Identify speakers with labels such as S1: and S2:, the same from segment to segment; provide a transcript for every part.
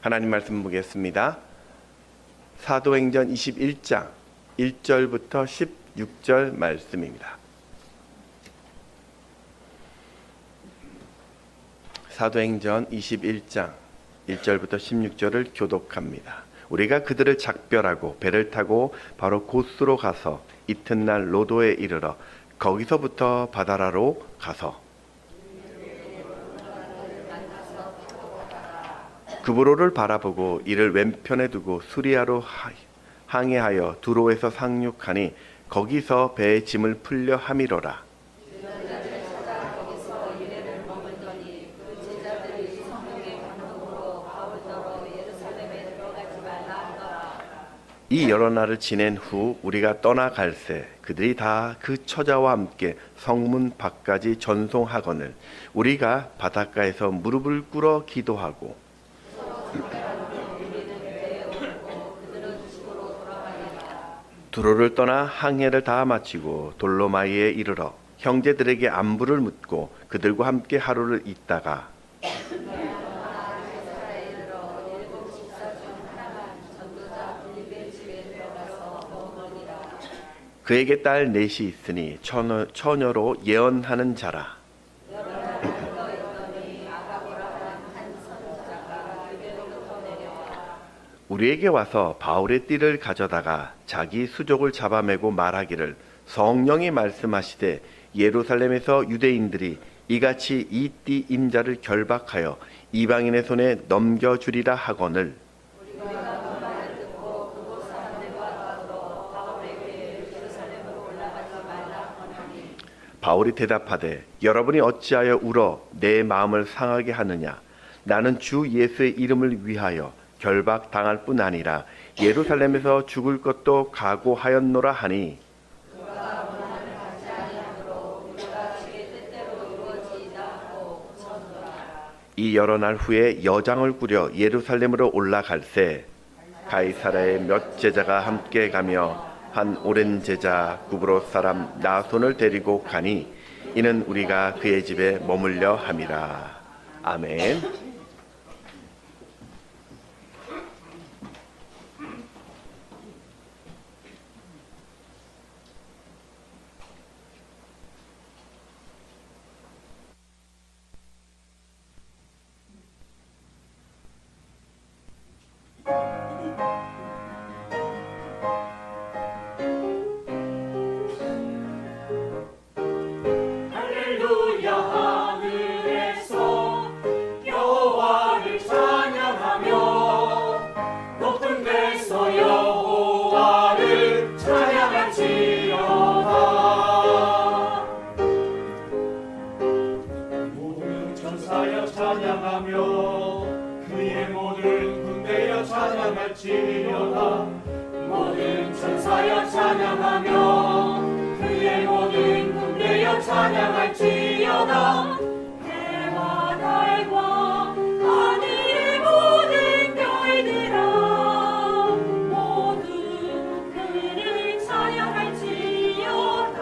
S1: 하나님 말씀 보겠습니다. 사도행전 21장 1절부터 16절 말씀입니다. 사도행전 21장 1절부터 16절을 교독합니다. 우리가 그들을 작별하고 배를 타고 바로 고스로 가서 이튿날 로도에 이르러 거기서부터 바다라로 가서 그브로를 바라보고 이를 왼편에 두고 수리아로 항해하여 두로에서 상륙하니 거기서 배의 짐을 풀려 함이로라. 이 여러 날을 지낸 후 우리가 떠나갈새 그들이 다 그 처자와 함께 성문 밖까지 전송하거늘 우리가 바닷가에서 무릎을 꿇어 기도하고 두로를 떠나 항해를 다 마치고 돌로마이에 이르러 형제들에게 안부를 묻고 그들과 함께 하루를 있다가 그에게 딸 넷이 있으니 처녀로 예언하는 자라. 우리에게 와서 바울의 띠를 가져다가 자기 수족을 잡아매고 말하기를 성령이 말씀하시되 예루살렘에서 유대인들이 이같이 이 띠 임자를 결박하여 이방인의 손에 넘겨주리라 하거늘 바울이 대답하되 여러분이 어찌하여 울어 내 마음을 상하게 하느냐. 나는 주 예수의 이름을 위하여 결박당할 뿐 아니라 예루살렘에서 죽을 것도 각오하였노라 하니 이 여러 날 후에 여장을 꾸려 예루살렘으로 올라갈새 가이사랴의 몇 제자가 함께 가며 한 오랜 제자 구브로 사람 나손을 데리고 가니 이는 우리가 그의 집에 머물려 함이라. 아멘.
S2: 모든 천사여 찬양하며 그의 모든 군대여 찬양할지어다. 해와 달과 하늘의 모든 별들아 모두 그를 찬양할지어다.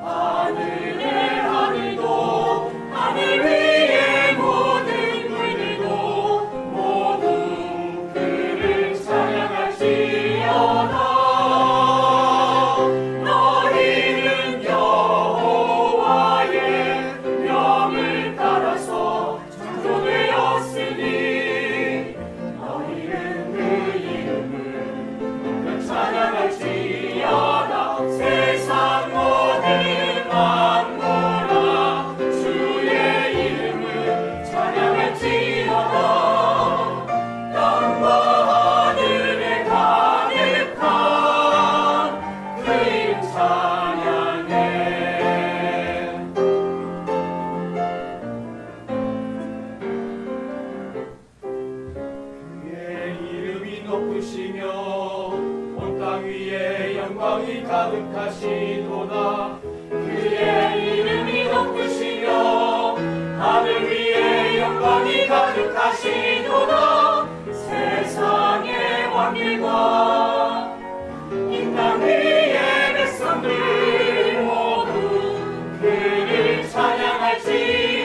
S2: 하늘의 하늘도 하늘 위에 모든 너희는 여호와의 명을 따라서 창조되었으니 너희는 그 이름을 찬양할지어다. 세상 모든 만물아 주의 이름을 찬양할지어다. 땅과 하늘에 가득한 그 이름 찬양해. 그의 이름이 높으시며 온 땅 위에 영광이 가득하시도다. 그의 이름이 높으시며 하늘 위에 영광이 가득하시도다. 세상의 왕들과 이 땅 위의 백성들 모두 그를 찬양할지어다.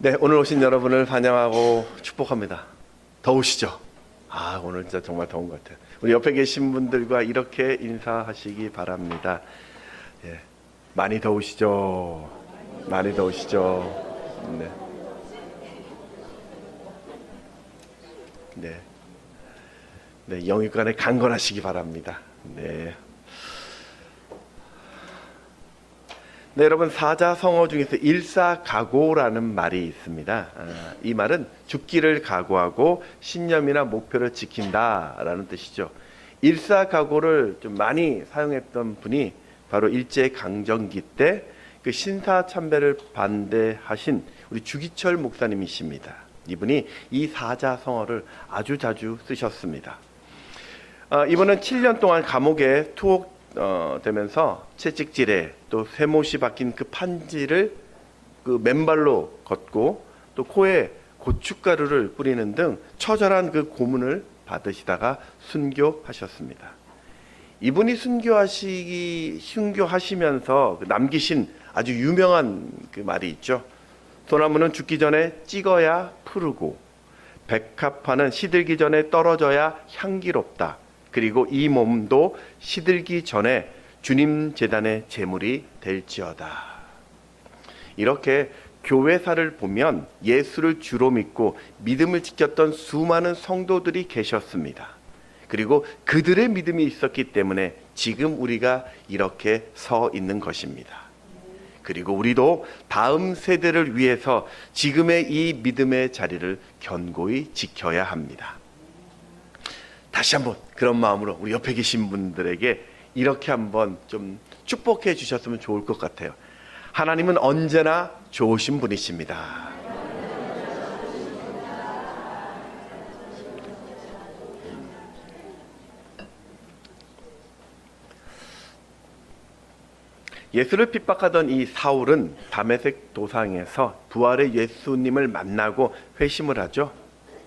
S1: 네, 오늘 오신 여러분을 환영하고 축복합니다. 더우시죠? 오늘 진짜 정말 더운 것 같아요. 우리 옆에 계신 분들과 이렇게 인사하시기 바랍니다. 예, 많이 더우시죠? 많이 더우시죠? 네. 네. 네, 영육간에 강건하시기 바랍니다. 네. 네, 여러분, 사자성어 중에서 일사각오라는 말이 있습니다. 이 말은 죽기를 각오하고 신념이나 목표를 지킨다라는 뜻이죠. 일사각오를 좀 많이 사용했던 분이 바로 일제강점기 때 그 신사참배를 반대하신 우리 주기철 목사님이십니다. 이분이 이 사자성어를 아주 자주 쓰셨습니다. 이분은 7년 동안 감옥에 투옥되면서 채찍질에 또 쇠못이 박힌 그 판지를 그 맨발로 걷고 또 코에 고춧가루를 뿌리는 등 처절한 그 고문을 받으시다가 순교하셨습니다. 이분이 순교하시면서 남기신 아주 유명한 그 말이 있죠. 소나무는 죽기 전에 찍어야 푸르고 백합화는 시들기 전에 떨어져야 향기롭다. 그리고 이 몸도 시들기 전에 주님 제단의 제물이 될지어다. 이렇게 교회사를 보면 예수를 주로 믿고 믿음을 지켰던 수많은 성도들이 계셨습니다. 그리고 그들의 믿음이 있었기 때문에 지금 우리가 이렇게 서 있는 것입니다. 그리고 우리도 다음 세대를 위해서 지금의 이 믿음의 자리를 견고히 지켜야 합니다. 다시 한번 그런 마음으로 우리 옆에 계신 분들에게 이렇게 한번 좀 축복해 주셨으면 좋을 것 같아요. 하나님은 언제나 좋으신 분이십니다. 예수를 핍박하던 이 사울은 다메섹 도상에서 부활의 예수님을 만나고 회심을 하죠.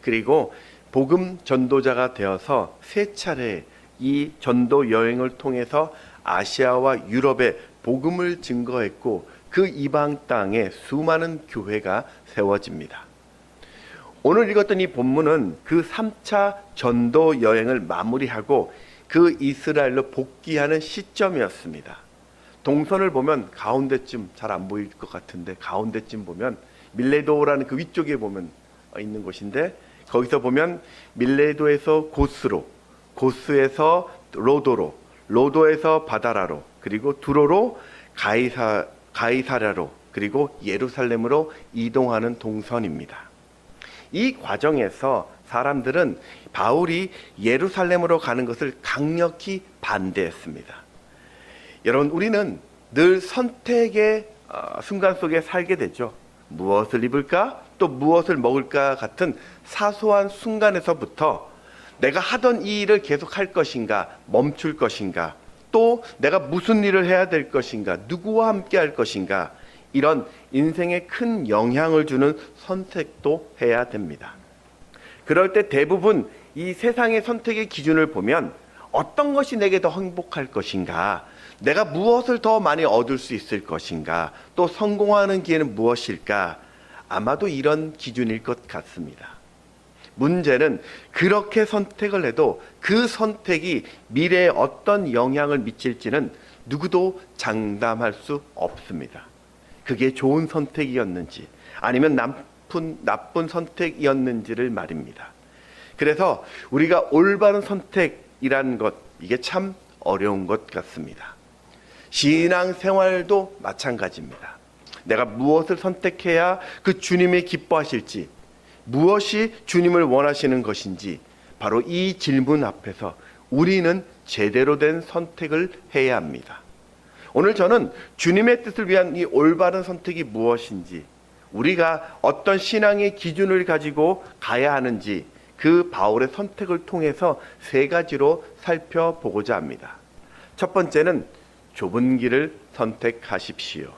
S1: 그리고 복음 전도자가 되어서 세 차례 이 전도 여행을 통해서 아시아와 유럽에 복음을 증거했고 그 이방 땅에 수많은 교회가 세워집니다. 오늘 읽었던 이 본문은 그 3차 전도 여행을 마무리하고 그 이스라엘로 복귀하는 시점이었습니다. 동선을 보면 가운데쯤 잘 안 보일 것 같은데 가운데쯤 보면 밀레도라는 그 위쪽에 보면 있는 곳인데 거기서 보면 밀레도에서 고스로, 고스에서 로도로, 로도에서 바다라로, 그리고 두로로 가이사랴로, 그리고 예루살렘으로 이동하는 동선입니다. 이 과정에서 사람들은 바울이 예루살렘으로 가는 것을 강력히 반대했습니다. 여러분, 우리는 늘 선택의 순간 속에 살게 되죠. 무엇을 입을까? 또 무엇을 먹을까? 같은 사소한 순간에서부터 내가 하던 이 일을 계속 할 것인가? 멈출 것인가? 또 내가 무슨 일을 해야 될 것인가? 누구와 함께 할 것인가? 이런 인생에 큰 영향을 주는 선택도 해야 됩니다. 그럴 때 대부분 이 세상의 선택의 기준을 보면 어떤 것이 내게 더 행복할 것인가? 내가 무엇을 더 많이 얻을 수 있을 것인가? 또 성공하는 기회는 무엇일까? 아마도 이런 기준일 것 같습니다. 문제는 그렇게 선택을 해도 그 선택이 미래에 어떤 영향을 미칠지는 누구도 장담할 수 없습니다. 그게 좋은 선택이었는지 아니면 나쁜 선택이었는지를 말입니다. 그래서 우리가 올바른 선택이라는 것, 이게 참 어려운 것 같습니다. 신앙생활도 마찬가지입니다. 내가 무엇을 선택해야 그 주님이 기뻐하실지, 무엇이 주님을 원하시는 것인지, 바로 이 질문 앞에서 우리는 제대로 된 선택을 해야 합니다. 오늘 저는 주님의 뜻을 위한 이 올바른 선택이 무엇인지, 우리가 어떤 신앙의 기준을 가지고 가야 하는지, 그 바울의 선택을 통해서 세 가지로 살펴보고자 합니다. 첫 번째는 좁은 길을 선택하십시오.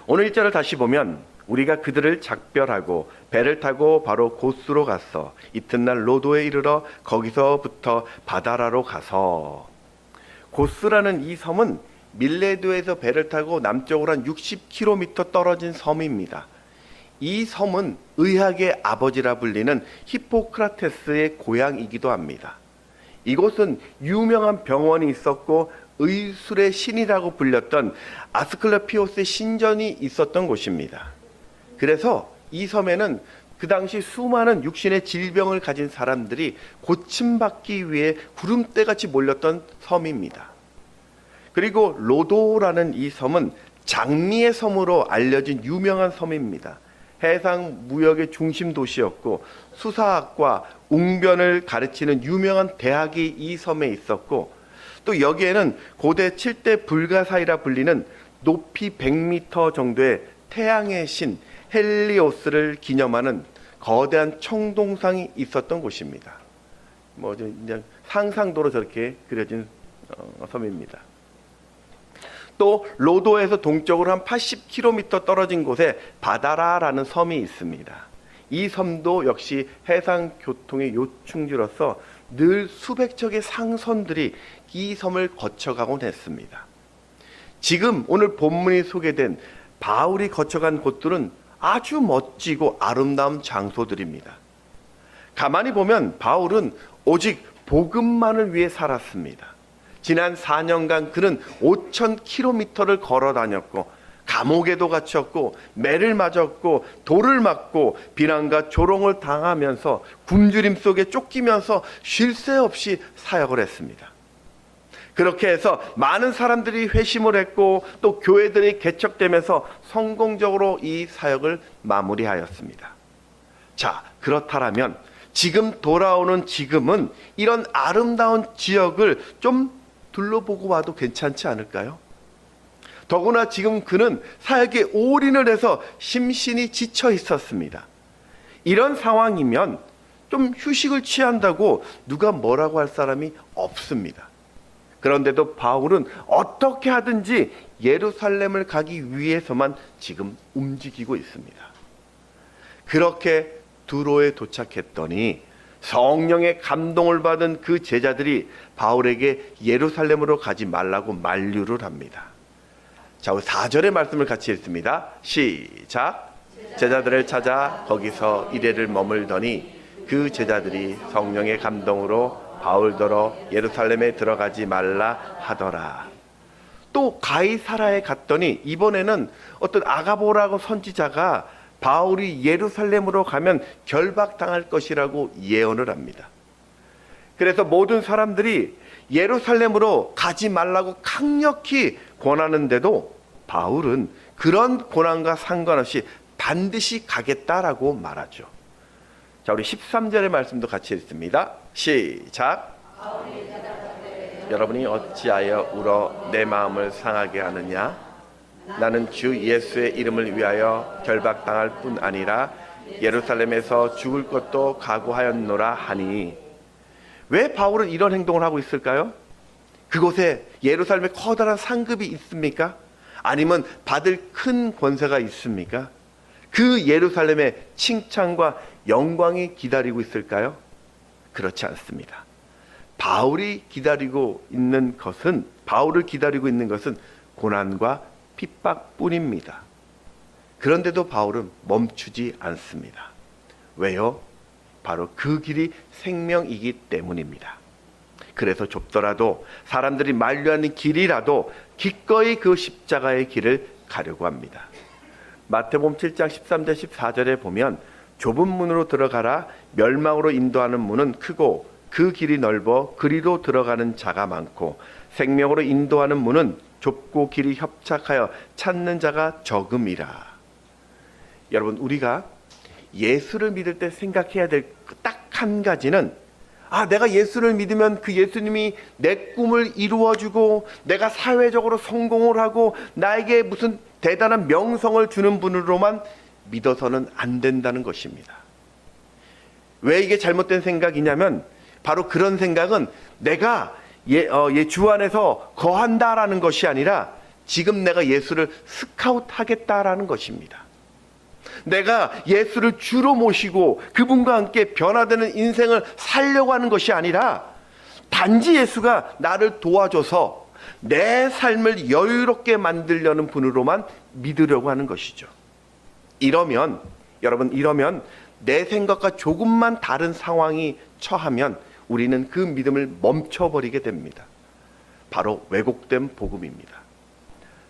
S1: 오늘 1절을 다시 보면 우리가 그들을 작별하고 배를 타고 바로 고스로 갔어. 이튿날 로도에 이르러 거기서부터 바다라로 가서. 고스라는 이 섬은 밀레도에서 배를 타고 남쪽으로 한 60km 떨어진 섬입니다. 이 섬은 의학의 아버지라 불리는 히포크라테스의 고향이기도 합니다. 이곳은 유명한 병원이 있었고 의술의 신이라고 불렸던 아스클레피오스의 신전이 있었던 곳입니다. 그래서 이 섬에는 그 당시 수많은 육신의 질병을 가진 사람들이 고침받기 위해 구름대같이 몰렸던 섬입니다. 그리고 로도라는 이 섬은 장미의 섬으로 알려진 유명한 섬입니다. 해상 무역의 중심 도시였고 수사학과 웅변을 가르치는 유명한 대학이 이 섬에 있었고 또 여기에는 고대 7대 불가사이라 불리는 높이 100m 정도의 태양의 신 헬리오스를 기념하는 거대한 청동상이 있었던 곳입니다. 그냥 상상도로 저렇게 그려진 섬입니다. 또 로도에서 동쪽으로 한 80km 떨어진 곳에 바다라라는 섬이 있습니다. 이 섬도 역시 해상 교통의 요충지로서 늘 수백 척의 상선들이 이 섬을 거쳐가곤 했습니다. 지금 오늘 본문이 소개된 바울이 거쳐간 곳들은 아주 멋지고 아름다운 장소들입니다. 가만히 보면 바울은 오직 복음만을 위해 살았습니다. 지난 4년간 그는 5,000km를 걸어 다녔고 감옥에도 갇혔고 매를 맞았고 돌을 맞고 비난과 조롱을 당하면서 굶주림 속에 쫓기면서 쉴 새 없이 사역을 했습니다. 그렇게 해서 많은 사람들이 회심을 했고 또 교회들이 개척되면서 성공적으로 이 사역을 마무리하였습니다. 자, 그렇다면 지금 돌아오는 지금은 이런 아름다운 지역을 좀 둘러보고 와도 괜찮지 않을까요? 더구나 지금 그는 사역에 올인을 해서 심신이 지쳐 있었습니다. 이런 상황이면 좀 휴식을 취한다고 누가 뭐라고 할 사람이 없습니다. 그런데도 바울은 어떻게 하든지 예루살렘을 가기 위해서만 지금 움직이고 있습니다. 그렇게 두로에 도착했더니 성령의 감동을 받은 그 제자들이 바울에게 예루살렘으로 가지 말라고 만류를 합니다. 자, 우리 4절의 말씀을 같이 읽습니다. 시작. 제자들을 찾아 거기서 이래를 머물더니 그 제자들이 성령의 감동으로 바울더러 예루살렘에 들어가지 말라 하더라. 또 가이사라에 갔더니 이번에는 어떤 아가보라고 선지자가 바울이 예루살렘으로 가면 결박당할 것이라고 예언을 합니다. 그래서 모든 사람들이 예루살렘으로 가지 말라고 강력히 권하는데도 바울은 그런 고난과 상관없이 반드시 가겠다라고 말하죠. 자, 우리 13절의 말씀도 같이 읽습니다. 시작. 여러분이 어찌하여 울어 내 마음을 상하게 하느냐? 나는 주 예수의 이름을 위하여 결박당할 뿐 아니라 예루살렘에서 죽을 것도 각오하였노라 하니. 왜 바울은 이런 행동을 하고 있을까요? 그곳에 예루살렘에 커다란 상급이 있습니까? 아니면 받을 큰 권세가 있습니까? 그 예루살렘에 칭찬과 영광이 기다리고 있을까요? 그렇지 않습니다. 바울을 기다리고 있는 것은 고난과 핍박뿐입니다. 그런데도 바울은 멈추지 않습니다. 왜요? 바로 그 길이 생명이기 때문입니다. 그래서 좁더라도 사람들이 만류하는 길이라도 기꺼이 그 십자가의 길을 가려고 합니다. 마태복음 7장 13절 14절에 보면 좁은 문으로 들어가라. 멸망으로 인도하는 문은 크고 그 길이 넓어 그리로 들어가는 자가 많고 생명으로 인도하는 문은 좁고 길이 협착하여 찾는 자가 적음이라. 여러분, 우리가 예수를 믿을 때 생각해야 될 딱 한 가지는, 내가 예수를 믿으면 그 예수님이 내 꿈을 이루어주고 내가 사회적으로 성공을 하고 나에게 무슨 대단한 명성을 주는 분으로만 믿어서는 안 된다는 것입니다. 왜 이게 잘못된 생각이냐면 바로 그런 생각은 내가 주 안에서 거한다라는 것이 아니라 지금 내가 예수를 스카웃하겠다라는 것입니다. 내가 예수를 주로 모시고 그분과 함께 변화되는 인생을 살려고 하는 것이 아니라 단지 예수가 나를 도와줘서 내 삶을 여유롭게 만들려는 분으로만 믿으려고 하는 것이죠. 이러면 여러분, 이러면 내 생각과 조금만 다른 상황이 처하면 우리는 그 믿음을 멈춰버리게 됩니다. 바로 왜곡된 복음입니다.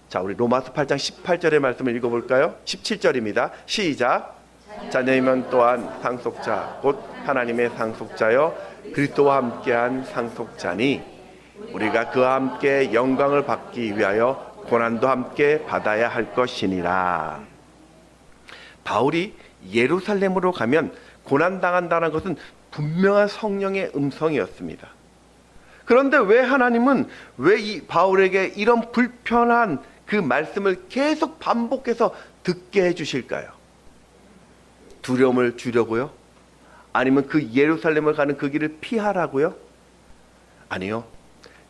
S1: 자, 우리 로마서 8장 18절의 말씀을 읽어볼까요? 17절입니다. 시작. 자녀이면 또한 상속자 곧 하나님의 상속자여 그리스도와 함께한 상속자니 우리가 그와 함께 영광을 받기 위하여 고난도 함께 받아야 할 것이니라. 바울이 예루살렘으로 가면 고난당한다는 것은 분명한 성령의 음성이었습니다. 그런데 왜 하나님은 왜 이 바울에게 이런 불편한 그 말씀을 계속 반복해서 듣게 해주실까요? 두려움을 주려고요? 아니면 그 예루살렘을 가는 그 길을 피하라고요? 아니요.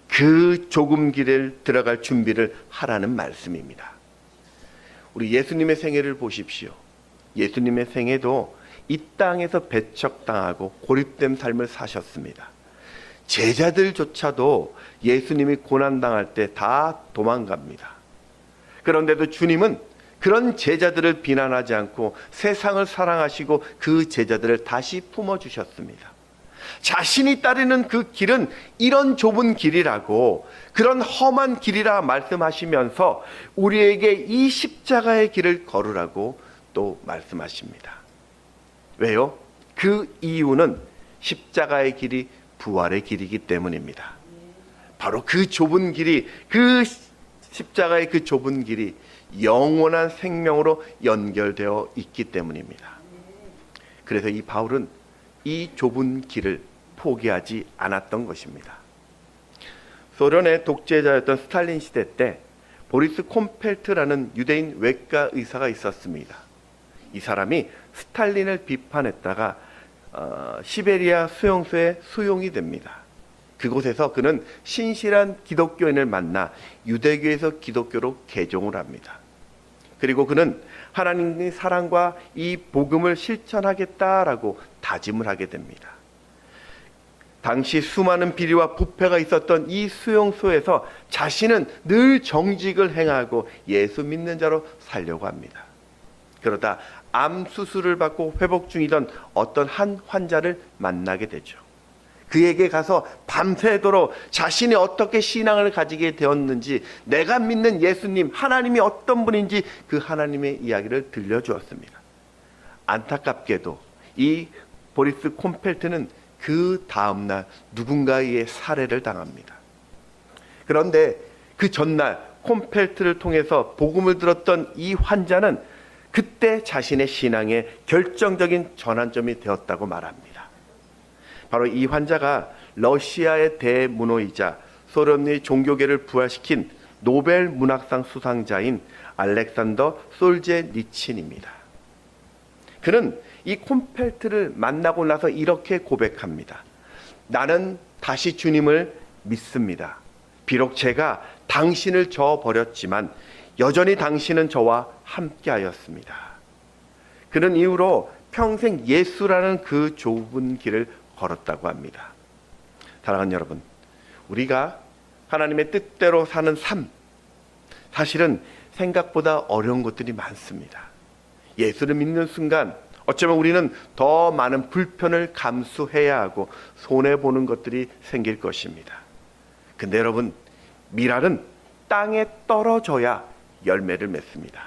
S1: 그 좁은 길을 들어갈 준비를 하라는 말씀입니다. 우리 예수님의 생애를 보십시오. 예수님의 생애도 이 땅에서 배척당하고 고립된 삶을 사셨습니다. 제자들조차도 예수님이 고난당할 때 다 도망갑니다. 그런데도 주님은 그런 제자들을 비난하지 않고 세상을 사랑하시고 그 제자들을 다시 품어주셨습니다. 자신이 따르는 그 길은 이런 좁은 길이라고, 그런 험한 길이라 말씀하시면서 우리에게 이 십자가의 길을 걸으라고 또 말씀하십니다. 왜요? 그 이유는 십자가의 길이 부활의 길이기 때문입니다. 바로 그 좁은 길이, 그 십자가의 그 좁은 길이 영원한 생명으로 연결되어 있기 때문입니다. 그래서 이 바울은 이 좁은 길을 포기하지 않았던 것입니다. 소련의 독재자였던 스탈린 시대 때 보리스 콤펠트라는 유대인 외과 의사가 있었습니다. 이 사람이 스탈린을 비판했다가 시베리아 수용소에 수용이 됩니다. 그곳에서 그는 신실한 기독교인을 만나 유대교에서 기독교로 개종을 합니다. 그리고 그는 하나님의 사랑과 이 복음을 실천하겠다라고 다짐을 하게 됩니다. 당시 수많은 비리와 부패가 있었던 이 수용소에서 자신은 늘 정직을 행하고 예수 믿는 자로 살려고 합니다. 그러다 암 수술을 받고 회복 중이던 어떤 한 환자를 만나게 되죠. 그에게 가서 밤새도록 자신이 어떻게 신앙을 가지게 되었는지, 내가 믿는 예수님, 하나님이 어떤 분인지 그 하나님의 이야기를 들려주었습니다. 안타깝게도 이 보리스 콤펠트는 그 다음날 누군가의 살해를 당합니다. 그런데 그 전날 콤펠트를 통해서 복음을 들었던 이 환자는 그때 자신의 신앙의 결정적인 전환점이 되었다고 말합니다. 바로 이 환자가 러시아의 대문호이자 소련의 종교계를 부활시킨 노벨 문학상 수상자인 알렉산더 솔제니친입니다. 그는 이 콤펠트를 만나고 나서 이렇게 고백합니다. 나는 다시 주님을 믿습니다. 비록 제가 당신을 저버렸지만 여전히 당신은 저와 함께하였습니다. 그는 이후로 평생 예수라는 그 좁은 길을 걸었다고 합니다. 사랑하는 여러분, 우리가 하나님의 뜻대로 사는 삶, 사실은 생각보다 어려운 것들이 많습니다. 예수를 믿는 순간 어쩌면 우리는 더 많은 불편을 감수해야 하고 손해보는 것들이 생길 것입니다. 근데 여러분, 밀알은 땅에 떨어져야 열매를 맺습니다.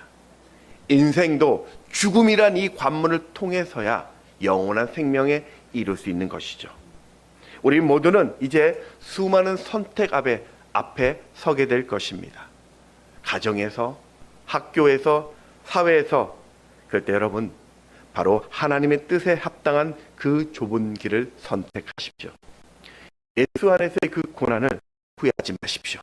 S1: 인생도 죽음이란 이 관문을 통해서야 영원한 생명에 이룰 수 있는 것이죠. 우리 모두는 이제 수많은 선택 앞에 서게 될 것입니다. 가정에서, 학교에서, 사회에서. 그럴 때 여러분, 바로 하나님의 뜻에 합당한 그 좁은 길을 선택하십시오. 예수 안에서의 그 고난을 후회하지 마십시오.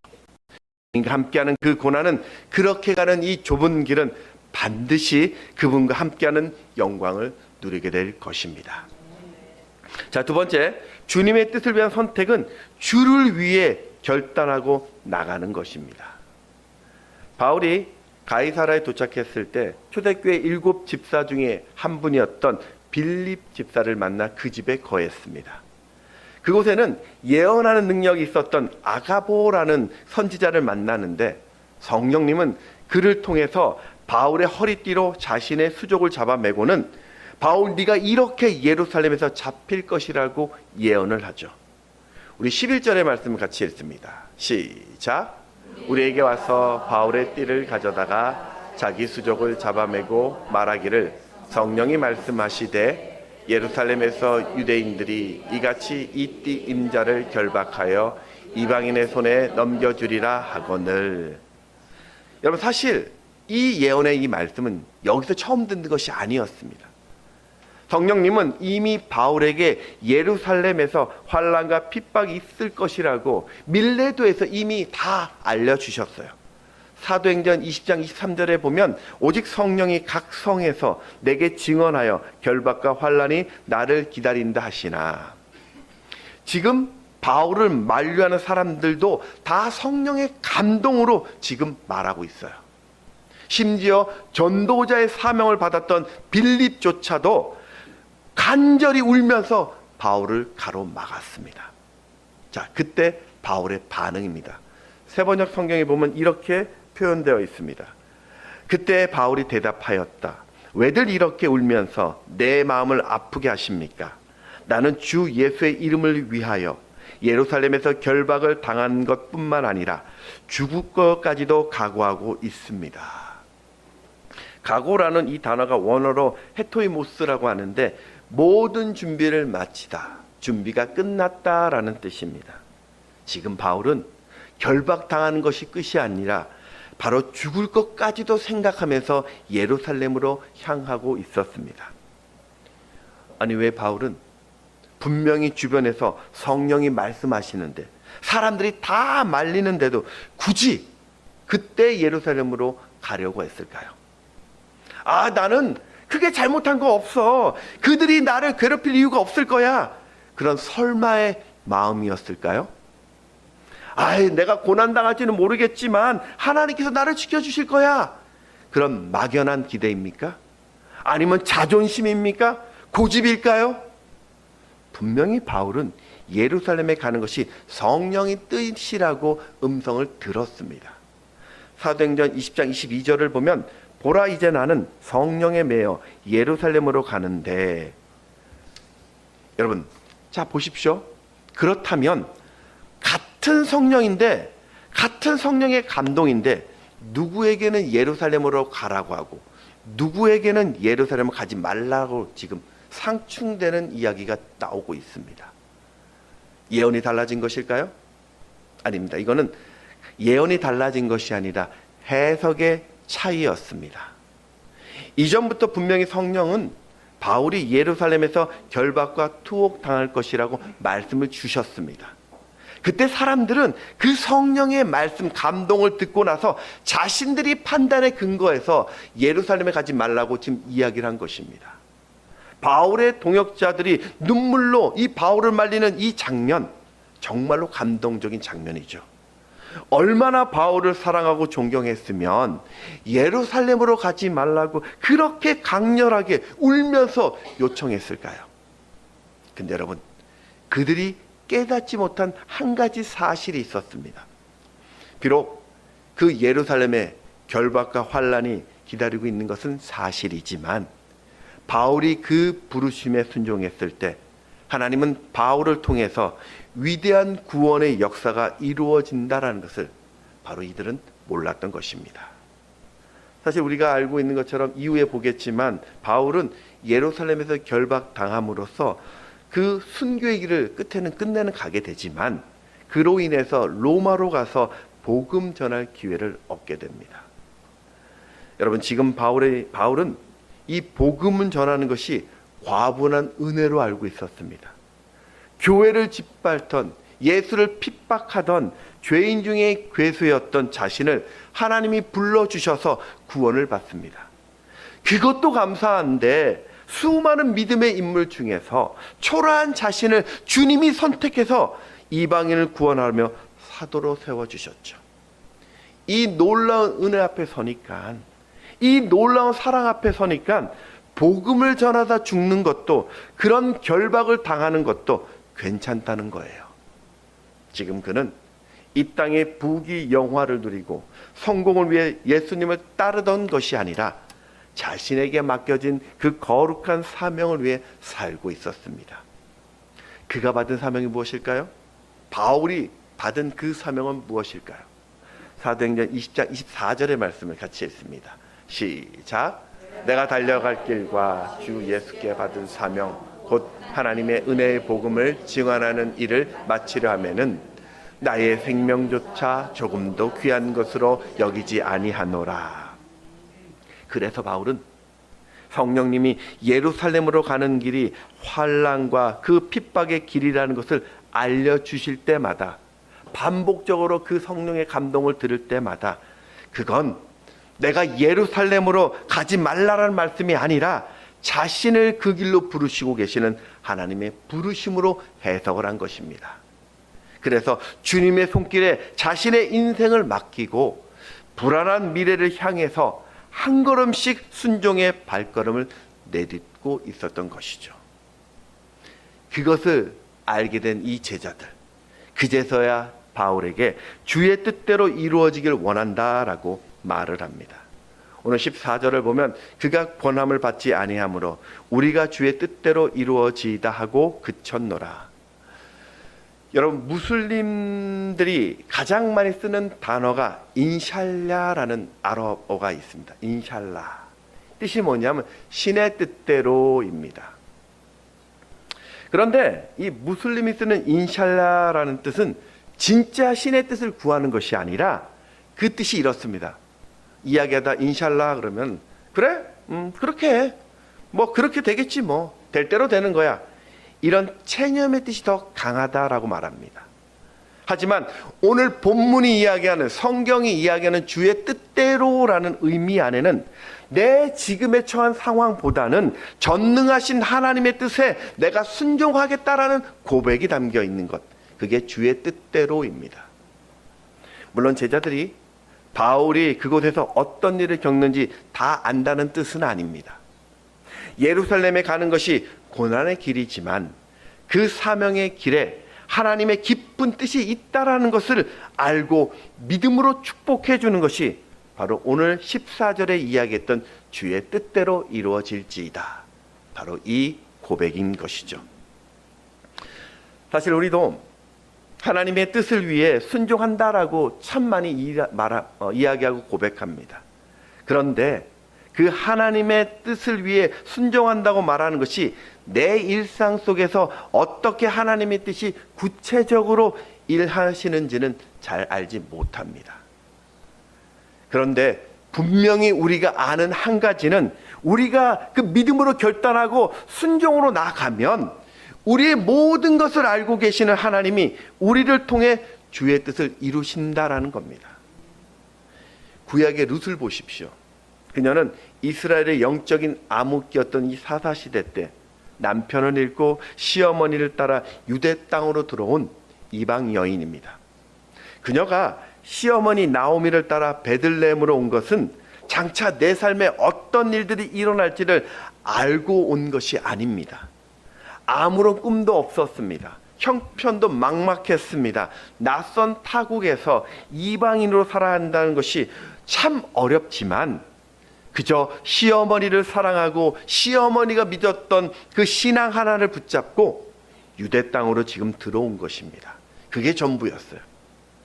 S1: 함께하는 그 고난은, 그렇게 가는 이 좁은 길은 반드시 그분과 함께하는 영광을 누리게 될 것입니다. 자, 두 번째, 주님의 뜻을 위한 선택은 주를 위해 결단하고 나가는 것입니다. 바울이 가이사라에 도착했을 때 초대교회 7 집사 중에 한 분이었던 빌립 집사를 만나 그 집에 거했습니다. 그곳에는 예언하는 능력이 있었던 아가보라는 선지자를 만나는데 성령님은 그를 통해서 바울의 허리띠로 자신의 수족을 잡아매고는 바울 네가 이렇게 예루살렘에서 잡힐 것이라고 예언을 하죠. 우리 11절의 말씀을 같이 읽습니다. 시작. 우리에게 와서 바울의 띠를 가져다가 자기 수족을 잡아매고 말하기를 성령이 말씀하시되 예루살렘에서 유대인들이 이같이 이 띠 임자를 결박하여 이방인의 손에 넘겨주리라 하거늘. 여러분, 사실 이 예언의 이 말씀은 여기서 처음 듣는 것이 아니었습니다. 성령님은 이미 바울에게 예루살렘에서 환난과 핍박이 있을 것이라고 밀레도에서 이미 다 알려주셨어요. 사도행전 20장 23절에 보면 오직 성령이 각 성에서 내게 증언하여 결박과 환난이 나를 기다린다 하시나. 지금 바울을 만류하는 사람들도 다 성령의 감동으로 지금 말하고 있어요. 심지어 전도자의 사명을 받았던 빌립조차도 간절히 울면서 바울을 가로막았습니다. 자, 그때 바울의 반응입니다. 세번역 성경에 보면 이렇게 표현되어 있습니다. 그때 바울이 대답하였다. 왜들 이렇게 울면서 내 마음을 아프게 하십니까? 나는 주 예수의 이름을 위하여 예루살렘에서 결박을 당한 것뿐만 아니라 죽을 것까지도 각오하고 있습니다. 각오라는 이 단어가 원어로 헤토이모스라고 하는데 모든 준비를 마치다, 준비가 끝났다라는 뜻입니다. 지금 바울은 결박당하는 것이 끝이 아니라 바로 죽을 것까지도 생각하면서 예루살렘으로 향하고 있었습니다. 아니, 왜 바울은 분명히 주변에서 성령이 말씀하시는데 사람들이 다 말리는데도 굳이 그때 예루살렘으로 가려고 했을까요? 아, 나는 크게 잘못한 거 없어. 그들이 나를 괴롭힐 이유가 없을 거야. 그런 설마의 마음이었을까요? 아이, 내가 고난당할지는 모르겠지만 하나님께서 나를 지켜주실 거야. 그런 막연한 기대입니까? 아니면 자존심입니까? 고집일까요? 분명히 바울은 예루살렘에 가는 것이 성령의 뜻이라고 음성을 들었습니다. 사도행전 20장 22절을 보면 보라, 이제 나는 성령에 매여 예루살렘으로 가는데. 여러분, 자 보십시오. 그렇다면 같은 성령인데, 같은 성령의 감동인데 누구에게는 예루살렘으로 가라고 하고 누구에게는 예루살렘을 가지 말라고 지금 상충되는 이야기가 나오고 있습니다. 예언이 달라진 것일까요? 아닙니다. 이거는 예언이 달라진 것이 아니라 해석의 차이였습니다. 이전부터 분명히 성령은 바울이 예루살렘에서 결박과 투옥당할 것이라고 말씀을 주셨습니다. 그때 사람들은 그 성령의 말씀, 감동을 듣고 나서 자신들이 판단에 근거해서 예루살렘에 가지 말라고 지금 이야기를 한 것입니다. 바울의 동역자들이 눈물로 이 바울을 말리는 이 장면, 정말로 감동적인 장면이죠. 얼마나 바울을 사랑하고 존경했으면 예루살렘으로 가지 말라고 그렇게 강렬하게 울면서 요청했을까요? 근데 여러분, 그들이 깨닫지 못한 한 가지 사실이 있었습니다. 비록 그 예루살렘에 결박과 환난이 기다리고 있는 것은 사실이지만 바울이 그 부르심에 순종했을 때 하나님은 바울을 통해서 위대한 구원의 역사가 이루어진다라는 것을 바로 이들은 몰랐던 것입니다. 사실 우리가 알고 있는 것처럼 이후에 보겠지만 바울은 예루살렘에서 결박당함으로써 그 순교의 길을 끝에는 끝내는 가게 되지만 그로 인해서 로마로 가서 복음 전할 기회를 얻게 됩니다. 여러분, 지금 바울은 이 복음을 전하는 것이 과분한 은혜로 알고 있었습니다. 교회를 짓밟던, 예수를 핍박하던 죄인 중에 괴수였던 자신을 하나님이 불러주셔서 구원을 받습니다. 그것도 감사한데 수많은 믿음의 인물 중에서 초라한 자신을 주님이 선택해서 이방인을 구원하며 사도로 세워주셨죠. 이 놀라운 은혜 앞에 서니까, 이 놀라운 사랑 앞에 서니까 복음을 전하다 죽는 것도, 그런 결박을 당하는 것도 괜찮다는 거예요. 지금 그는 이 땅의 부귀 영화를 누리고 성공을 위해 예수님을 따르던 것이 아니라 자신에게 맡겨진 그 거룩한 사명을 위해 살고 있었습니다. 그가 받은 사명이 무엇일까요? 바울이 받은 그 사명은 무엇일까요? 사도행전 20장 24절의 말씀을 같이 읽습니다. 시작. 내가 달려갈 길과 주 예수께 받은 사명 곧 하나님의 은혜의 복음을 증언하는 일을 마치려 하면은 나의 생명조차 조금도 귀한 것으로 여기지 아니하노라. 그래서 바울은 성령님이 예루살렘으로 가는 길이 환난과 그 핍박의 길이라는 것을 알려주실 때마다, 반복적으로 그 성령의 감동을 들을 때마다, 그건 내가 예루살렘으로 가지 말라라는 말씀이 아니라 자신을 그 길로 부르시고 계시는 하나님의 부르심으로 해석을 한 것입니다. 그래서 주님의 손길에 자신의 인생을 맡기고 불안한 미래를 향해서 한 걸음씩 순종의 발걸음을 내딛고 있었던 것이죠. 그것을 알게 된 이 제자들, 그제서야 바울에게 주의 뜻대로 이루어지길 원한다라고 말을 합니다. 오늘 14절을 보면 그가 권함을 받지 아니하므로 우리가 주의 뜻대로 이루어지이다 하고 그쳤노라. 여러분, 무슬림들이 가장 많이 쓰는 단어가 인샬라라는 아랍어가 있습니다. 인샬라. 뜻이 뭐냐면 신의 뜻대로입니다. 그런데 이 무슬림이 쓰는 인샬라라는 뜻은 진짜 신의 뜻을 구하는 것이 아니라 그 뜻이 이렇습니다. 이야기하다 인샬라 그러면 그래? 그렇게 해. 뭐 그렇게 되겠지 뭐. 될 대로 되는 거야. 이런 체념의 뜻이 더 강하다라고 말합니다. 하지만 오늘 본문이 이야기하는, 성경이 이야기하는 주의 뜻대로라는 의미 안에는 내 지금에 처한 상황보다는 전능하신 하나님의 뜻에 내가 순종하겠다라는 고백이 담겨 있는 것, 그게 주의 뜻대로입니다. 물론 제자들이 바울이 그곳에서 어떤 일을 겪는지 다 안다는 뜻은 아닙니다. 예루살렘에 가는 것이 고난의 길이지만 그 사명의 길에 하나님의 깊은 뜻이 있다라는 것을 알고 믿음으로 축복해 주는 것이 바로 오늘 14절에 이야기했던 주의 뜻대로 이루어질지이다. 바로 이 고백인 것이죠. 사실 우리도 하나님의 뜻을 위해 순종한다라고 참 많이 이야기하고 고백합니다. 그런데 그 하나님의 뜻을 위해 순종한다고 말하는 것이 내 일상 속에서 어떻게 하나님의 뜻이 구체적으로 일하시는지는 잘 알지 못합니다. 그런데 분명히 우리가 아는 한 가지는, 우리가 그 믿음으로 결단하고 순종으로 나아가면 우리의 모든 것을 알고 계시는 하나님이 우리를 통해 주의 뜻을 이루신다라는 겁니다. 구약의 룻을 보십시오. 그녀는 이스라엘의 영적인 암흑기였던 이 사사시대 때 남편을 잃고 시어머니를 따라 유대 땅으로 들어온 이방 여인입니다. 그녀가 시어머니 나오미를 따라 베들레헴으로 온 것은 장차 내 삶에 어떤 일들이 일어날지를 알고 온 것이 아닙니다. 아무런 꿈도 없었습니다. 형편도 막막했습니다. 낯선 타국에서 이방인으로 살아야 한다는 것이 참 어렵지만 그저 시어머니를 사랑하고 시어머니가 믿었던 그 신앙 하나를 붙잡고 유대 땅으로 지금 들어온 것입니다. 그게 전부였어요.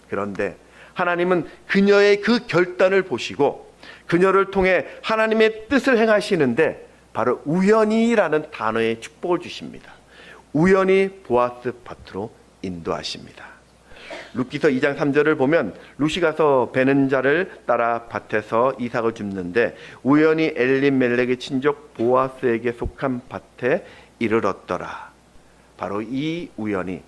S1: 그런데 하나님은 그녀의 그 결단을 보시고 그녀를 통해 하나님의 뜻을 행하시는데 바로 우연히라는 단어의 축복을 주십니다. 우연히 보아스 밭으로 인도하십니다. 룻기서 2장 3절을 보면 룻이 가서 베는 자를 따라 밭에서 이삭을 줍는데 우연히 엘리멜렉의 친족 보아스에게 속한 밭에 이르렀더라. 바로 이 우연이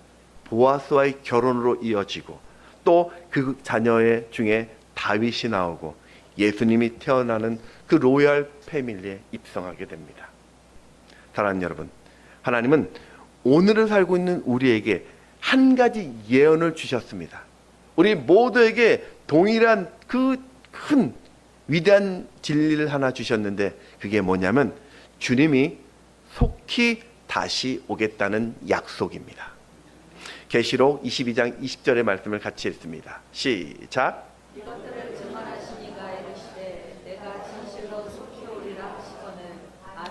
S1: 보아스와의 결혼으로 이어지고 또 그 자녀의 중에 다윗이 나오고 예수님이 태어나는 그 로얄 패밀리에 입성하게 됩니다. 사랑하는 여러분, 하나님은 오늘을 살고 있는 우리에게 한 가지 예언을 주셨습니다. 우리 모두에게 동일한 그 큰 위대한 진리를 하나 주셨는데 그게 뭐냐면 주님이 속히 다시 오겠다는 약속입니다. 계시록 22장 20절의 말씀을 같이 읽습니다. 시작.
S3: 이것들을 증언하시니가 이르시되 내가 진실로 속히 오리라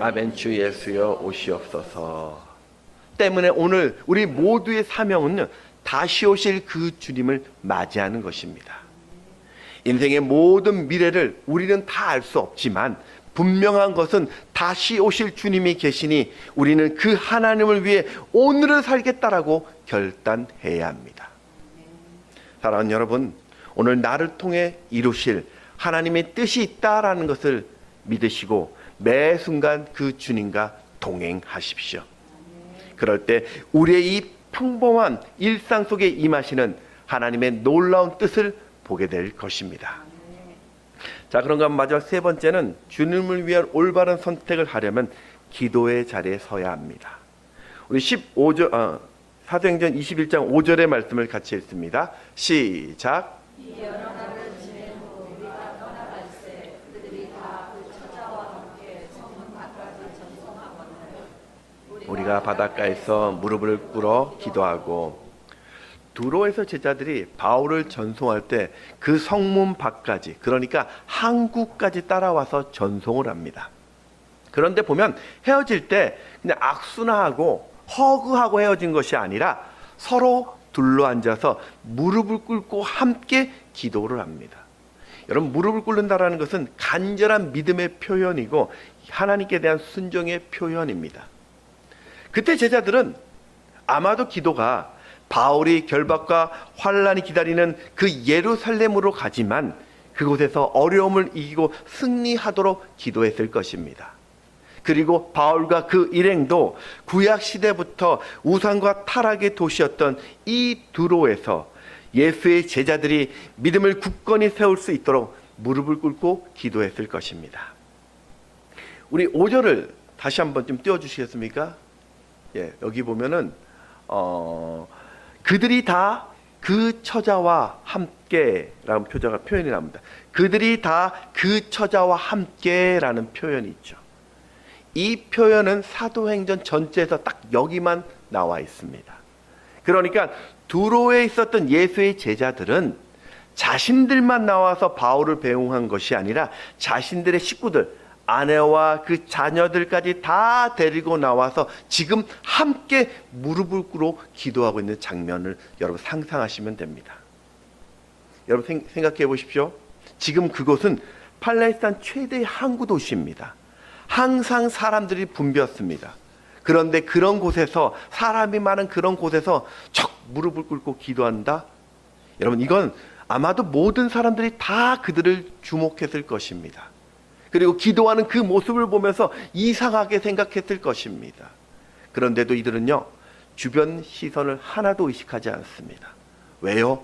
S1: 아멘. 주 예수여 오시옵소서. 때문에 오늘 우리 모두의 사명은요, 다시 오실 그 주님을 맞이하는 것입니다. 인생의 모든 미래를 우리는 다 알 수 없지만 분명한 것은 다시 오실 주님이 계시니 우리는 그 하나님을 위해 오늘을 살겠다라고 결단해야 합니다. 사랑하는 여러분, 오늘 나를 통해 이루실 하나님의 뜻이 있다라는 것을 믿으시고 매 순간 그 주님과 동행하십시오. 그럴 때 우리의 이 평범한 일상 속에 임하시는 하나님의 놀라운 뜻을 보게 될 것입니다. 자, 그런가 하면 마지막 세 번째는 주님을 위한 올바른 선택을 하려면 기도의 자리에 서야 합니다. 우리 15절, 사도행전 21장 5절의 말씀을 같이 읽습니다. 시작. 우리가 바닷가에서 무릎을 꿇어 기도하고, 두로에서 제자들이 바울을 전송할 때 그 성문 밖까지, 그러니까 항구까지 따라와서 전송을 합니다. 그런데 보면 헤어질 때 그냥 악수나 하고 허그하고 헤어진 것이 아니라 서로 둘러앉아서 무릎을 꿇고 함께 기도를 합니다. 여러분, 무릎을 꿇는다라는 것은 간절한 믿음의 표현이고 하나님께 대한 순종의 표현입니다. 그때 제자들은 아마도 기도가 바울이 결박과 환란이 기다리는 그 예루살렘으로 가지만 그곳에서 어려움을 이기고 승리하도록 기도했을 것입니다. 그리고 바울과 그 일행도 구약 시대부터 우상과 타락의 도시였던 이 두로에서 예수의 제자들이 믿음을 굳건히 세울 수 있도록 무릎을 꿇고 기도했을 것입니다. 우리 5절을 다시 한번 좀 띄워주시겠습니까? 예, 여기 보면은 그들이 다 그 처자와 함께라는 표현이 나옵니다. 그들이 다 그 처자와 함께라는 표현이 있죠. 이 표현은 사도행전 전체에서 딱 여기만 나와 있습니다. 그러니까 두로에 있었던 예수의 제자들은 자신들만 나와서 바울을 배웅한 것이 아니라 자신들의 식구들, 아내와 그 자녀들까지 다 데리고 나와서 지금 함께 무릎을 꿇어 기도하고 있는 장면을 여러분 상상하시면 됩니다. 여러분 생각해 보십시오. 지금 그곳은 팔레스타인 최대의 항구 도시입니다. 항상 사람들이 붐볐습니다. 그런데 그런 곳에서, 사람이 많은 그런 곳에서 척 무릎을 꿇고 기도한다? 여러분, 이건 아마도 모든 사람들이 다 그들을 주목했을 것입니다. 그리고 기도하는 그 모습을 보면서 이상하게 생각했을 것입니다. 그런데도 이들은요, 주변 시선을 하나도 의식하지 않습니다. 왜요?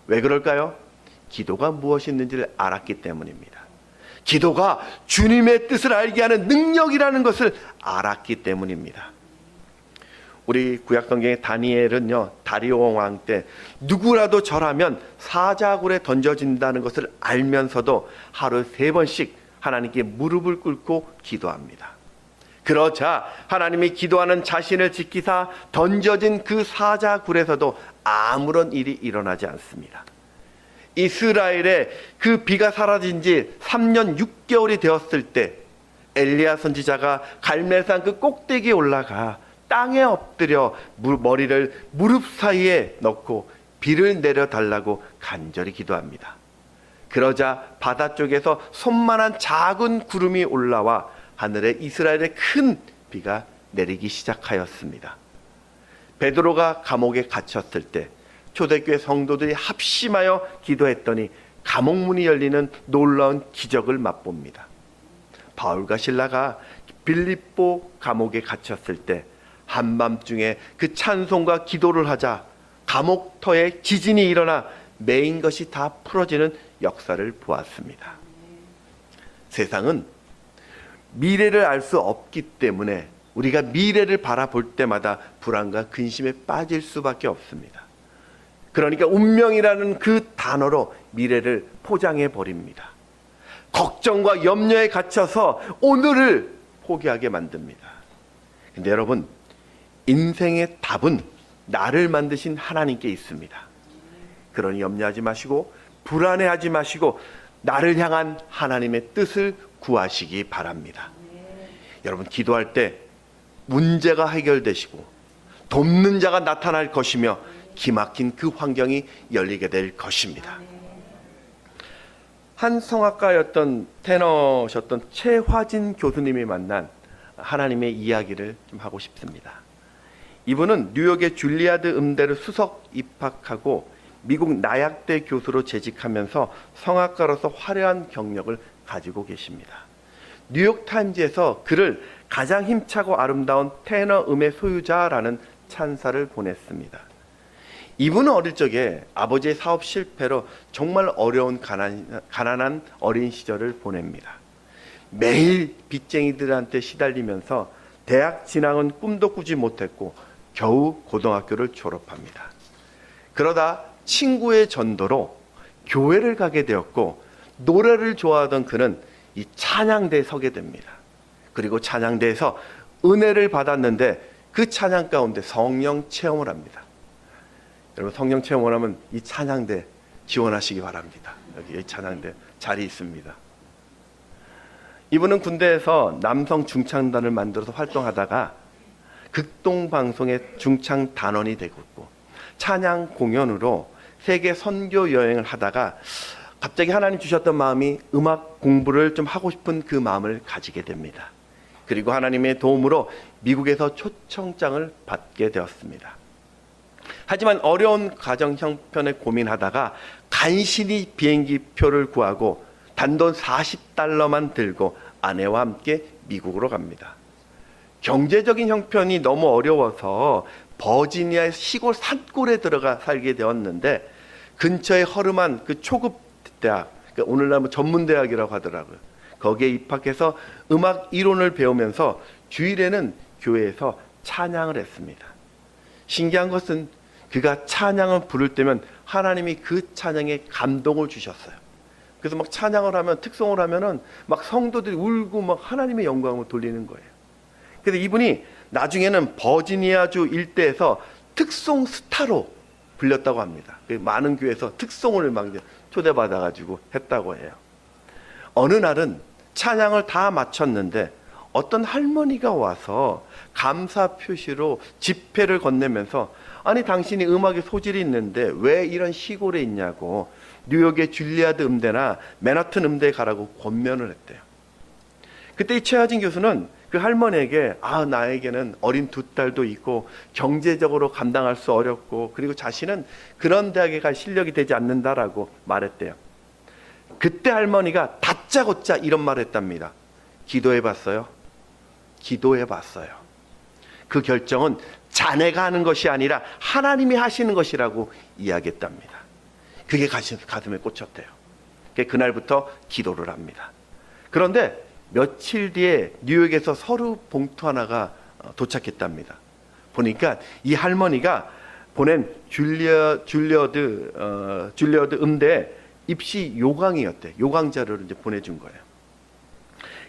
S1: 왜 그럴까요? 기도가 무엇이 있는지를 알았기 때문입니다. 기도가 주님의 뜻을 알게 하는 능력이라는 것을 알았기 때문입니다. 우리 구약성경의 다니엘은요, 다리오 왕 때 누구라도 절하면 사자굴에 던져진다는 것을 알면서도 하루에 3번씩 하나님께 무릎을 꿇고 기도합니다. 그러자 하나님이 기도하는 자신을 지키사 던져진 그 사자굴에서도 아무런 일이 일어나지 않습니다. 이스라엘에 그 비가 사라진 지 3년 6개월이 되었을 때 엘리야 선지자가 갈멜산 그 꼭대기에 올라가 땅에 엎드려 머리를 무릎 사이에 넣고 비를 내려달라고 간절히 기도합니다. 그러자 바다 쪽에서 손만한 작은 구름이 올라와 하늘에 이스라엘의 큰 비가 내리기 시작하였습니다. 베드로가 감옥에 갇혔을 때 초대교회 성도들이 합심하여 기도했더니 감옥문이 열리는 놀라운 기적을 맛봅니다. 바울과 실라가 빌립보 감옥에 갇혔을 때 한밤중에 그 찬송과 기도를 하자 감옥터에 지진이 일어나 매인 것이 다 풀어지는 역사를 보았습니다. 세상은 미래를 알 수 없기 때문에 우리가 미래를 바라볼 때마다 불안과 근심에 빠질 수밖에 없습니다. 그러니까 운명이라는 그 단어로 미래를 포장해 버립니다. 걱정과 염려에 갇혀서 오늘을 포기하게 만듭니다. 근데 여러분, 인생의 답은 나를 만드신 하나님께 있습니다. 그러니 염려하지 마시고 불안해하지 마시고 나를 향한 하나님의 뜻을 구하시기 바랍니다. 여러분, 기도할 때 문제가 해결되시고 돕는 자가 나타날 것이며 기막힌 그 환경이 열리게 될 것입니다. 한 성악가였던 테너셨던 최화진 교수님이 만난 하나님의 이야기를 좀 하고 싶습니다. 이분은 뉴욕의 줄리아드 음대를 수석 입학하고 미국 나약대 교수로 재직하면서 성악가로서 화려한 경력을 가지고 계십니다. 뉴욕타임즈에서 그를 가장 힘차고 아름다운 테너 음의 소유자라는 찬사를 보냈습니다. 이분은 어릴 적에 아버지의 사업 실패로 정말 어려운 가난한 어린 시절을 보냅니다. 매일 빚쟁이들한테 시달리면서 대학 진학은 꿈도 꾸지 못했고 겨우 고등학교를 졸업합니다. 그러다 친구의 전도로 교회를 가게 되었고 노래를 좋아하던 그는 이 찬양대에 서게 됩니다. 그리고 찬양대에서 은혜를 받았는데 그 찬양 가운데 성령 체험을 합니다. 여러분, 성령 체험을 하면 이 찬양대 지원하시기 바랍니다. 여기 이 찬양대 자리 있습니다. 이분은 군대에서 남성 중창단을 만들어서 활동하다가 극동방송의 중창단원이 되고 있고 찬양 공연으로 세계 선교 여행을 하다가 갑자기 하나님 주셨던 마음이 음악 공부를 좀 하고 싶은 그 마음을 가지게 됩니다. 그리고 하나님의 도움으로 미국에서 초청장을 받게 되었습니다. 하지만 어려운 가정 형편에 고민하다가 간신히 비행기 표를 구하고 단돈 $40만 들고 아내와 함께 미국으로 갑니다. 경제적인 형편이 너무 어려워서 버지니아의 시골 산골에 들어가 살게 되었는데 근처에 허름한 그 초급 대학, 오늘날 뭐 전문대학이라고 하더라고요. 거기에 입학해서 음악 이론을 배우면서 주일에는 교회에서 찬양을 했습니다. 신기한 것은 그가 찬양을 부를 때면 하나님이 그 찬양에 감동을 주셨어요. 그래서 막 찬양을 하면, 특송을 하면은 막 성도들이 울고 막 하나님의 영광을 돌리는 거예요. 그래서 이분이 나중에는 버지니아주 일대에서 특송 스타로 불렸다고 합니다. 많은 교회에서 특송을 막 초대받아가지고 했다고 해요. 어느 날은 찬양을 다 마쳤는데 어떤 할머니가 와서 감사 표시로 지폐를 건네면서 아니 당신이 음악에 소질이 있는데 왜 이런 시골에 있냐고 뉴욕의 줄리아드 음대나 맨하튼 음대에 가라고 권면을 했대요. 그때 이 최하진 교수는 그 할머니에게 나에게는 어린 두 딸도 있고 경제적으로 감당할 수 어렵고 그리고 자신은 그런 대학에 갈 실력이 되지 않는다라고 말했대요. 그때 할머니가 다짜고짜 이런 말을 했답니다. 기도해봤어요? 기도해봤어요. 그 결정은 자네가 하는 것이 아니라 하나님이 하시는 것이라고 이야기했답니다. 그게 가슴에 꽂혔대요. 그날부터 기도를 합니다. 그런데 며칠 뒤에 뉴욕에서 서류 봉투 하나가 도착했답니다. 보니까 이 할머니가 보낸 줄리어드 음대 입시 요강이었대. 요강 자료를 이제 보내준 거예요.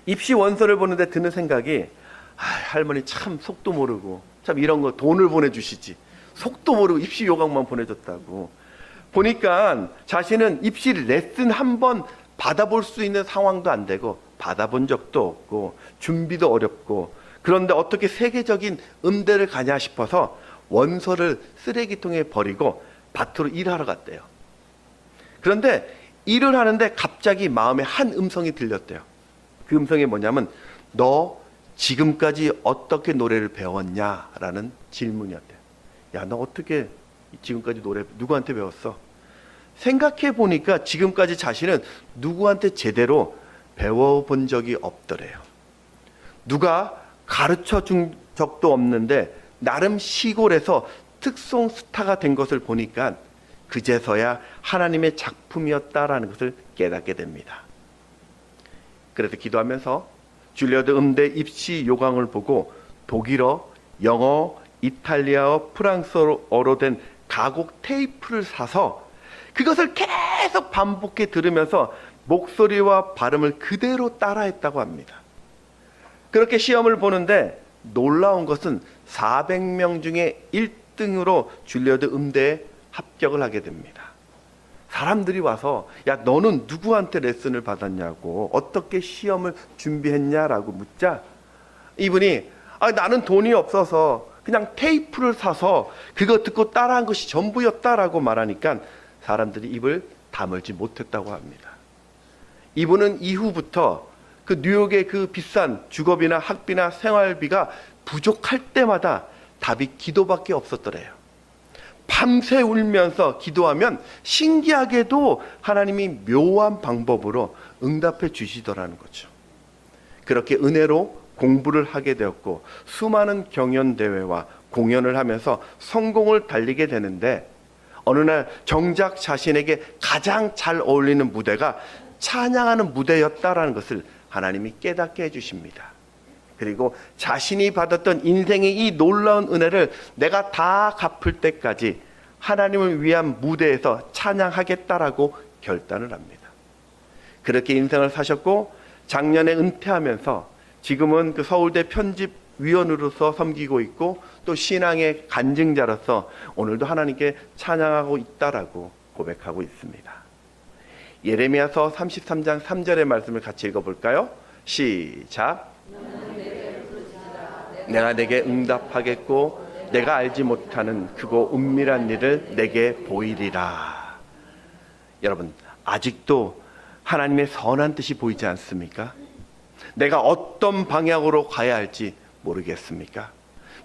S1: 입시 원서를 보는데 드는 생각이 할머니 참 속도 모르고 참 이런 거 돈을 보내주시지 속도 모르고 입시 요강만 보내줬다고. 보니까 자신은 입시 레슨 한 번 받아볼 수 있는 상황도 안 되고 받아본 적도 없고 준비도 어렵고 그런데 어떻게 세계적인 음대를 가냐 싶어서 원서를 쓰레기통에 버리고 밭으로 일하러 갔대요. 그런데 일을 하는데 갑자기 마음에 한 음성이 들렸대요. 그 음성이 뭐냐면 너 지금까지 어떻게 노래를 배웠냐라는 질문이었대요. 야, 너 어떻게 지금까지 노래 누구한테 배웠어? 생각해 보니까 지금까지 자신은 누구한테 제대로 배워본 적이 없더래요. 누가 가르쳐 준 적도 없는데 나름 시골에서 특송 스타가 된 것을 보니까 그제서야 하나님의 작품이었다라는 것을 깨닫게 됩니다. 그래서 기도하면서 줄리어드 음대 입시 요강을 보고 독일어, 영어, 이탈리아어, 프랑스어로 된 가곡 테이프를 사서 그것을 계속 반복해 들으면서 목소리와 발음을 그대로 따라했다고 합니다. 그렇게 시험을 보는데 놀라운 것은 400명 중에 1등으로 줄리어드 음대에 합격을 하게 됩니다. 사람들이 와서 야, 너는 누구한테 레슨을 받았냐고 어떻게 시험을 준비했냐라고 묻자 이분이 나는 돈이 없어서 그냥 테이프를 사서 그거 듣고 따라한 것이 전부였다라고 말하니까 사람들이 입을 다물지 못했다고 합니다. 이분은 이후부터 그 뉴욕의 그 비싼 주거비나 학비나 생활비가 부족할 때마다 답이 기도밖에 없었더래요. 밤새 울면서 기도하면 신기하게도 하나님이 묘한 방법으로 응답해 주시더라는 거죠. 그렇게 은혜로 공부를 하게 되었고 수많은 경연대회와 공연을 하면서 성공을 달리게 되는데 어느 날 정작 자신에게 가장 잘 어울리는 무대가 찬양하는 무대였다라는 것을 하나님이 깨닫게 해주십니다. 그리고 자신이 받았던 인생의 이 놀라운 은혜를 내가 다 갚을 때까지 하나님을 위한 무대에서 찬양하겠다라고 결단을 합니다. 그렇게 인생을 사셨고 작년에 은퇴하면서 지금은 그 서울대 편집위원으로서 섬기고 있고 또 신앙의 간증자로서 오늘도 하나님께 찬양하고 있다라고 고백하고 있습니다. 예레미야서 33장 3절의 말씀을 같이 읽어볼까요? 시작. 내가 내게 응답하겠고 내가 알지 못하는 크고 은밀한 일을 내게 보이리라. 여러분, 아직도 하나님의 선한 뜻이 보이지 않습니까? 내가 어떤 방향으로 가야 할지 모르겠습니까?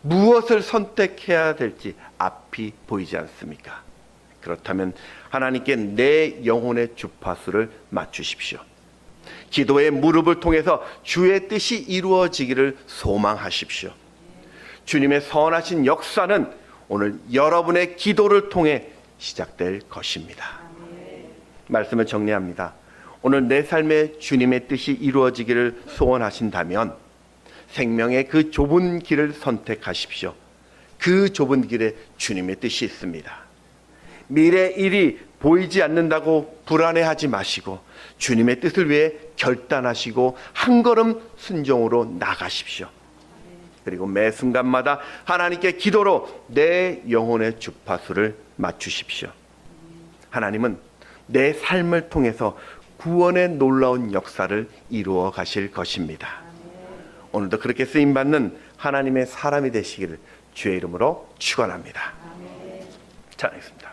S1: 무엇을 선택해야 될지 앞이 보이지 않습니까? 그렇다면 하나님께 내 영혼의 주파수를 맞추십시오. 기도의 무릎을 통해서 주의 뜻이 이루어지기를 소망하십시오. 주님의 선하신 역사는 오늘 여러분의 기도를 통해 시작될 것입니다. 말씀을 정리합니다. 오늘 내 삶에 주님의 뜻이 이루어지기를 소원하신다면 생명의 그 좁은 길을 선택하십시오. 그 좁은 길에 주님의 뜻이 있습니다. 미래 일이 보이지 않는다고 불안해하지 마시고 주님의 뜻을 위해 결단하시고 한 걸음 순종으로 나가십시오. 그리고 매 순간마다 하나님께 기도로 내 영혼의 주파수를 맞추십시오. 하나님은 내 삶을 통해서 구원의 놀라운 역사를 이루어 가실 것입니다. 오늘도 그렇게 쓰임받는 하나님의 사람이 되시기를 주의 이름으로 축원합니다. 찬양하겠습니다.